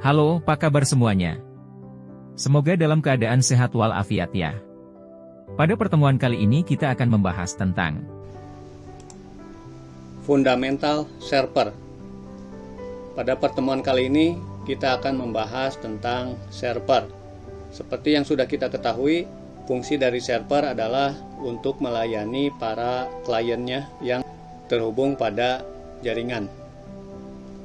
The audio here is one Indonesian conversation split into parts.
Halo, apa kabar semuanya? Semoga dalam keadaan sehat walafiat ya. Pada pertemuan kali ini kita akan membahas tentang fundamental server. Pada pertemuan kali ini kita akan membahas tentang server. Seperti yang sudah kita ketahui, fungsi dari server adalah untuk melayani para kliennya yang terhubung pada jaringan.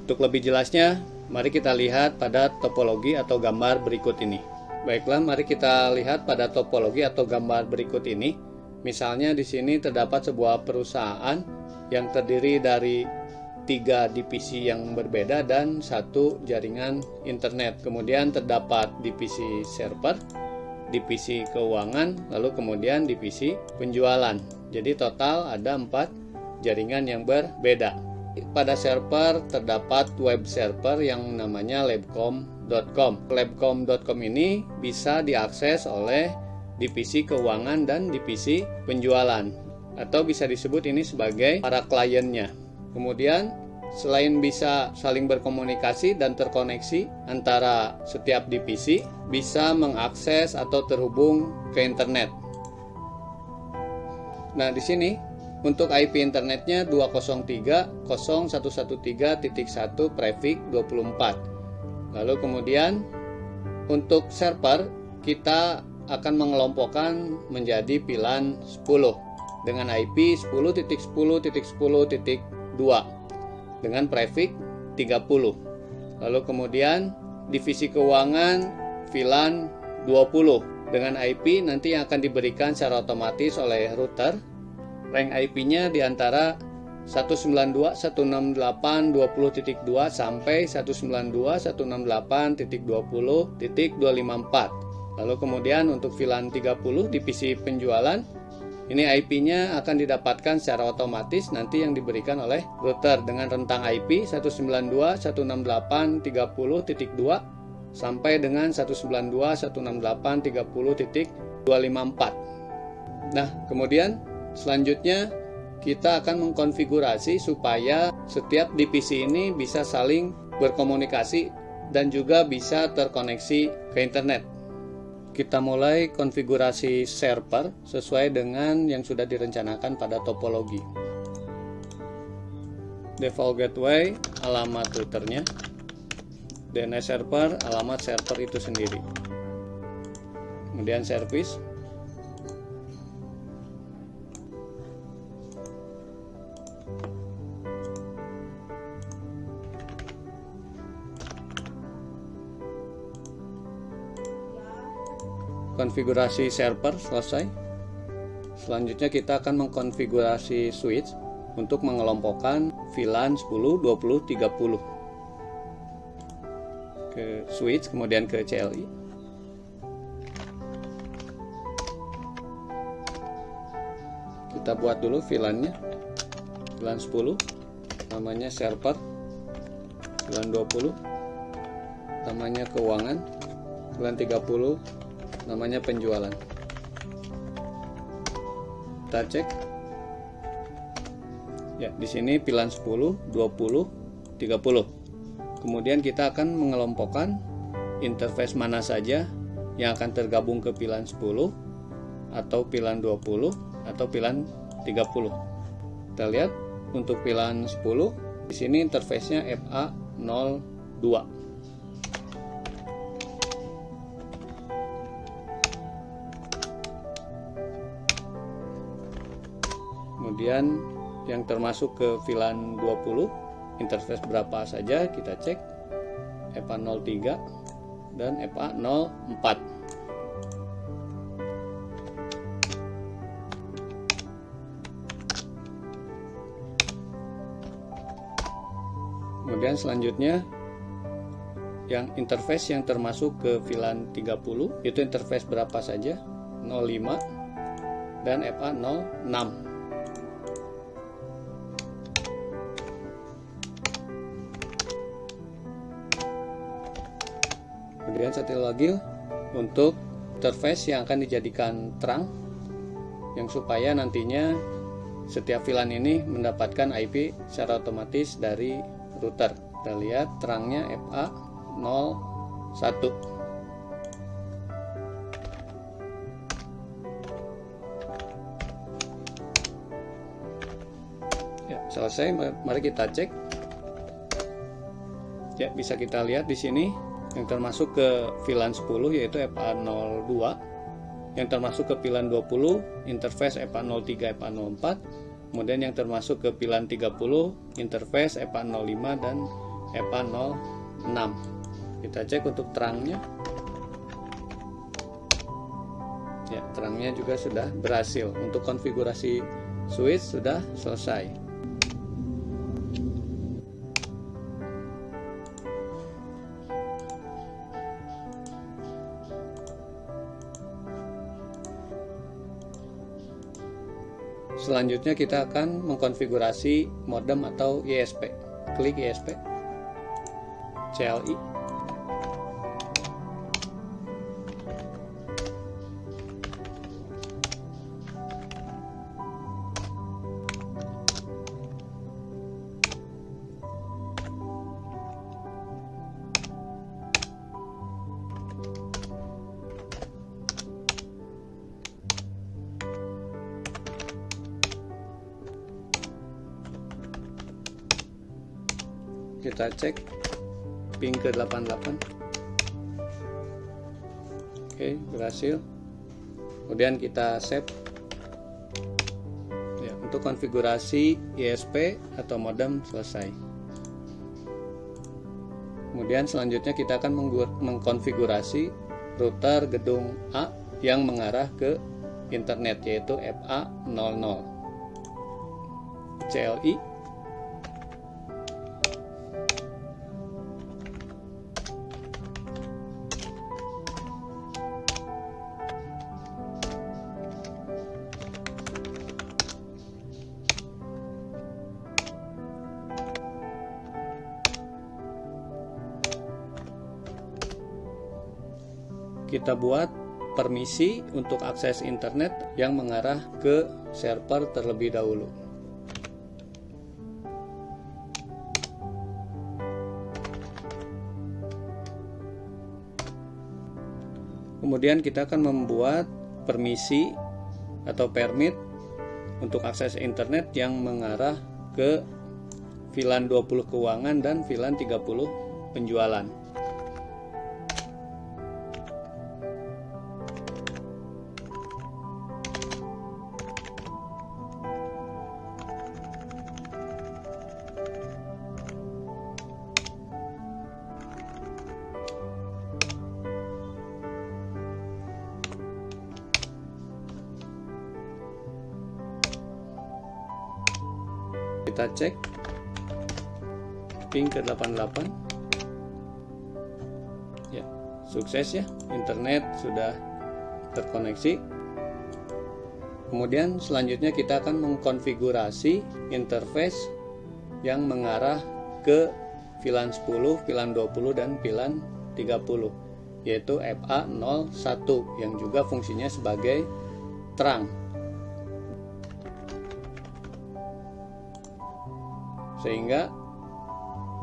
Untuk lebih jelasnya, mari kita lihat pada topologi atau gambar berikut ini. Baiklah, mari kita lihat pada topologi atau gambar berikut ini. Misalnya di sini terdapat sebuah perusahaan yang terdiri dari 3 divisi yang berbeda dan 1 jaringan internet. Kemudian terdapat divisi server, divisi keuangan, lalu kemudian divisi penjualan. Jadi total ada 4 jaringan yang berbeda. Pada server terdapat web server yang namanya labcom.com. Labcom.com ini bisa diakses oleh divisi keuangan dan divisi penjualan, atau bisa disebut ini sebagai para kliennya. Kemudian selain bisa saling berkomunikasi dan terkoneksi antara setiap divisi, bisa mengakses atau terhubung ke internet. Nah, di sini untuk IP internetnya 203.0.113.1 prefix 24. Lalu kemudian untuk server kita akan mengelompokkan menjadi VLAN 10 dengan IP 10.10.10.2 dengan prefix 30. Lalu kemudian divisi keuangan VLAN 20 dengan IP nanti yang akan diberikan secara otomatis oleh router. Rank IP-nya di antara 192.168.20.2 sampai 192.168.20.254. Lalu kemudian untuk VLAN 30 divisi penjualan, ini IP-nya akan didapatkan secara otomatis nanti yang diberikan oleh router dengan rentang IP 192.168.30.2 sampai dengan 192.168.30.254. Nah, kemudian selanjutnya kita akan mengkonfigurasi supaya setiap divisi ini bisa saling berkomunikasi dan juga bisa terkoneksi ke internet. Kita mulai konfigurasi server sesuai dengan yang sudah direncanakan pada topologi. Default gateway, alamat routernya. DNS server, alamat server itu sendiri. Kemudian service. Konfigurasi server selesai. Selanjutnya kita akan mengkonfigurasi switch untuk mengelompokkan VLAN 10, 20, 30 ke switch, kemudian ke CLI. Kita buat dulu VLAN-nya. VLAN 10 namanya server, VLAN 20 namanya keuangan, VLAN 30 namanya penjualan. Kita cek. Ya, di sini VLAN 10, 20, 30. Kemudian kita akan mengelompokkan interface mana saja yang akan tergabung ke VLAN 10 atau VLAN 20 atau VLAN 30. Kita lihat untuk VLAN 10 di sini interface-nya FA02. Kemudian yang termasuk ke VLAN 20 interface berapa saja kita cek, FA03 dan FA04. Kemudian selanjutnya yang interface yang termasuk ke VLAN 30 itu interface berapa saja, 05 dan FA06. Kemudian satu lagi untuk interface yang akan dijadikan terang, yang supaya nantinya setiap VLAN ini mendapatkan IP secara otomatis dari router. Kita lihat terangnya FA0 Ya, selesai. Mari kita cek. Ya, bisa kita lihat di sini yang termasuk ke VLAN 10 yaitu FA02, yang termasuk ke VLAN 20 interface FA03 FA04, kemudian yang termasuk ke VLAN 30 interface FA05 dan FA06. Kita cek untuk terangnya. Ya, terangnya juga sudah berhasil. Untuk konfigurasi switch sudah selesai. Selanjutnya kita akan mengkonfigurasi modem atau ISP. Klik ISP, CLI. Kita cek ping ke 88. Oke, berhasil. Kemudian kita save. Ya, untuk konfigurasi ISP atau modem selesai. Kemudian selanjutnya kita akan mengkonfigurasi router gedung A yang mengarah ke internet yaitu FA00. CLI. Kita buat permisi untuk akses internet yang mengarah ke server terlebih dahulu. Kemudian kita akan membuat permisi atau permit untuk akses internet yang mengarah ke VLAN 20 keuangan dan VLAN 30 penjualan. Kita cek ping ke 88. Ya, sukses ya, internet sudah terkoneksi. Kemudian selanjutnya kita akan mengkonfigurasi interface yang mengarah ke VLAN 10, VLAN 20 dan VLAN 30 yaitu FA01 yang juga fungsinya sebagai terang. Sehingga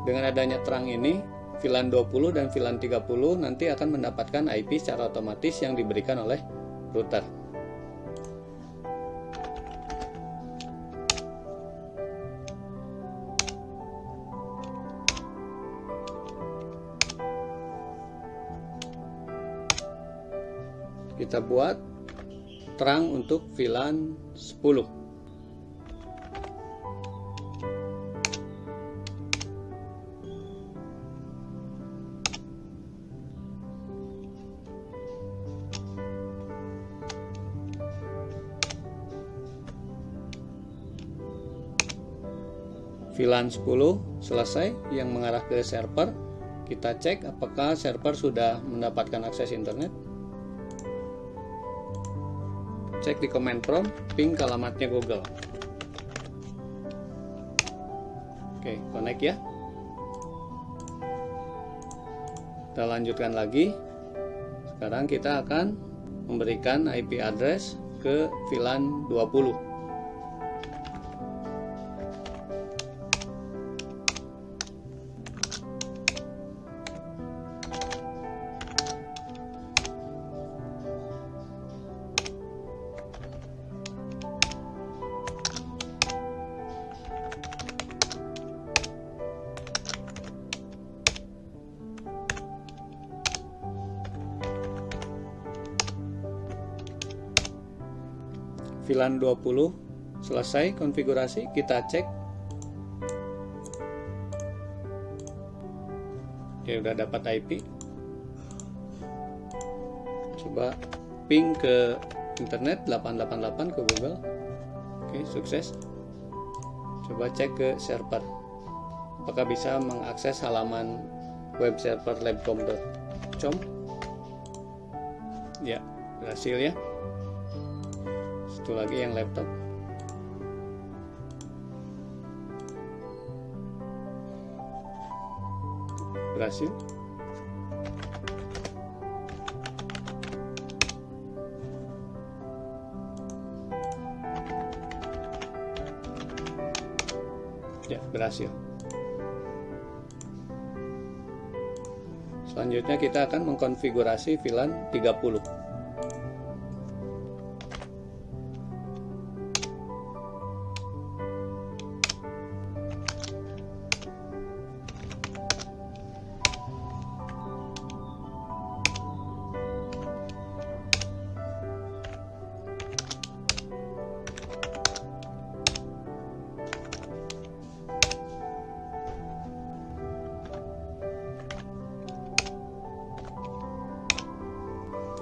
dengan adanya terang ini, VLAN 20 dan VLAN 30 nanti akan mendapatkan IP secara otomatis yang diberikan oleh router. Kita buat terang untuk VLAN 10. VLAN 10 selesai yang mengarah ke server. Kita cek apakah server sudah mendapatkan akses internet. Cek di command prompt, ping ke alamatnya Google. Oke, connect ya. Kita lanjutkan lagi. Sekarang kita akan memberikan IP address ke VLAN 20. VLAN 20 selesai konfigurasi, kita cek. Oke, udah dapat IP. Coba ping ke internet 888 ke Google. Oke, sukses. Coba cek ke server. Apakah bisa mengakses halaman web server labcom.com? Ya, berhasil ya. Satu lagi yang laptop. Berhasil. Ya, berhasil. Selanjutnya kita akan mengkonfigurasi VLAN 30.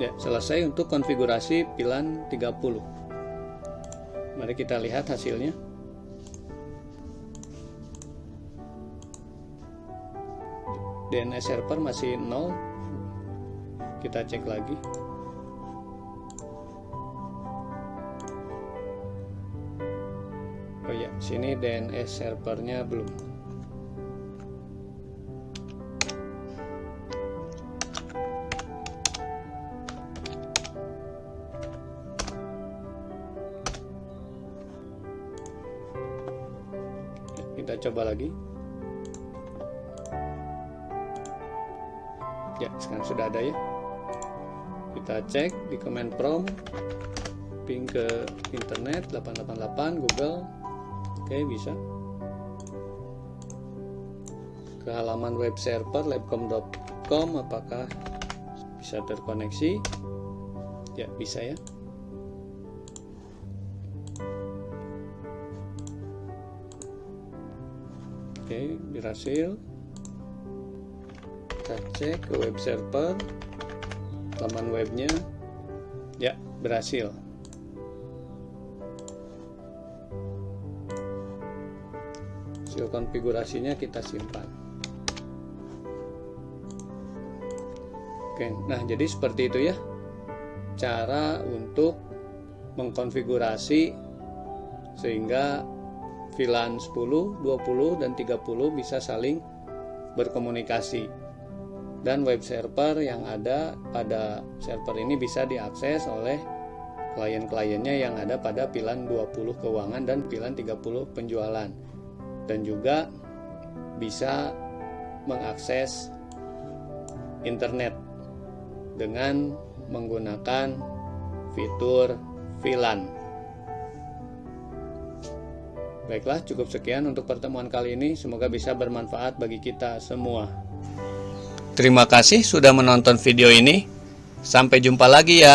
Ya, selesai untuk konfigurasi VLAN 30. Mari kita lihat hasilnya. DNS server masih 0. Kita cek lagi. Oh ya, sini DNS servernya belum. Kita coba lagi. Ya, sekarang sudah ada ya. Kita cek di command prompt, ping ke internet 888 Google. Oke, bisa. Ke halaman web server labcom.com, apakah bisa terkoneksi? Ya, bisa ya. Oke, berhasil. Kita cek ke web server, laman webnya. Ya, berhasil. Hasil konfigurasinya kita simpan. Oke, nah jadi seperti itu ya cara untuk mengkonfigurasi sehingga VLAN 10, 20, dan 30 bisa saling berkomunikasi, dan web server yang ada pada server ini bisa diakses oleh klien-kliennya yang ada pada VLAN 20 keuangan dan VLAN 30 penjualan, dan juga bisa mengakses internet dengan menggunakan fitur VLAN. Baiklah, cukup sekian untuk pertemuan kali ini. Semoga bisa bermanfaat bagi kita semua. Terima kasih sudah menonton video ini. Sampai jumpa lagi ya.